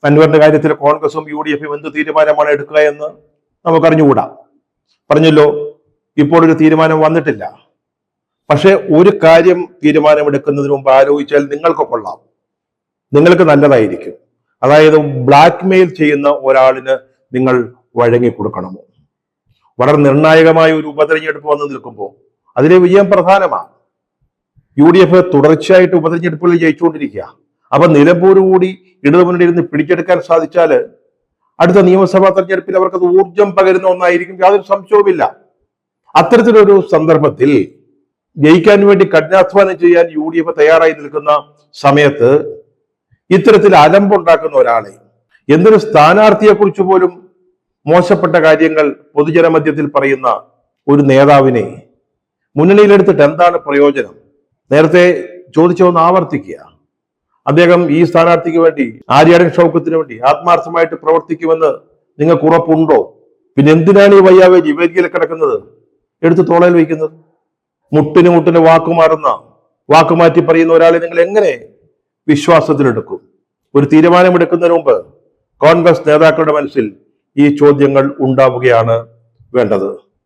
അൻവറിന്റെ കാര്യത്തിൽ കോൺഗ്രസും UDF-ഉം എന്ത് തീരുമാനമാണ് എടുക്കുക എന്ന് നമുക്കറിഞ്ഞുകൂടാ. പറഞ്ഞല്ലോ, ഇപ്പോൾ ഒരു തീരുമാനം വന്നിട്ടില്ല. പക്ഷെ ഒരു കാര്യം തീരുമാനമെടുക്കുന്നതിന് മുമ്പ് ആലോചിച്ചാൽ നിങ്ങൾക്ക് കൊള്ളാം, നിങ്ങൾക്ക് നല്ലതായിരിക്കും. അതായത് ബ്ലാക്ക് മെയിൽ ചെയ്യുന്ന ഒരാളിന് നിങ്ങൾ വഴങ്ങി കൊടുക്കണമോ? വളരെ നിർണായകമായ ഒരു ഉപതെരഞ്ഞെടുപ്പ് വന്നു നിൽക്കുമ്പോൾ അതിലെ വിജയം പ്രധാനമാണ്. UDF തുടർച്ചയായിട്ട് ഉപതെരഞ്ഞെടുപ്പുകളിൽ ജയിച്ചുകൊണ്ടിരിക്കുക. അപ്പൊ നിലമ്പൂർ കൂടി ഇടതുമുന്നണി ഇരുന്ന് പിടിച്ചെടുക്കാൻ സാധിച്ചാൽ അടുത്ത നിയമസഭാ തെരഞ്ഞെടുപ്പിൽ അവർക്കത് ഊർജം പകരുന്ന ഒന്നായിരിക്കും, യാതൊരു സംശയവുമില്ല. അത്തരത്തിലൊരു സന്ദർഭത്തിൽ ജയിക്കാൻ വേണ്ടി കഠിനാധ്വാനം ചെയ്യാൻ UDF തയ്യാറായി നിൽക്കുന്ന സമയത്ത് ഇത്തരത്തിൽ അലമ്പുണ്ടാക്കുന്ന ഒരാളെ, എന്തൊരു സ്ഥാനാർത്ഥിയെ കുറിച്ച് പോലും മോശപ്പെട്ട കാര്യങ്ങൾ പൊതുജനമധ്യത്തിൽ പറയുന്ന ഒരു നേതാവിനെ മുന്നണിയിലെടുത്തിട്ട് എന്താണ് പ്രയോജനം? നേരത്തെ ചോദിച്ചൊന്ന് ആവർത്തിക്കുക. അദ്ദേഹം ഈ സ്ഥാനാർത്ഥിക്ക് വേണ്ടി, ആര്യാടൻ ഷൗക്കത്തിന് വേണ്ടി ആത്മാർത്ഥമായിട്ട് പ്രവർത്തിക്കുമെന്ന് നിങ്ങൾക്ക് ഉറപ്പുണ്ടോ? പിന്നെ എന്തിനാണ് ഈ വയ്യാവേലി വേദിയിൽ കിടക്കുന്നത് എടുത്ത് തോളയിൽ വയ്ക്കുന്നത്? മുട്ടിന് വാക്കുമാറ്റി പറയുന്ന ഒരാളെ നിങ്ങൾ എങ്ങനെ വിശ്വാസത്തിലെടുക്കും? ഒരു തീരുമാനമെടുക്കുന്നതിന് മുമ്പ് കോൺഗ്രസ് നേതാക്കളുടെ മനസ്സിൽ ഈ ചോദ്യങ്ങൾ ഉണ്ടാവുകയാണ് വേണ്ടത്.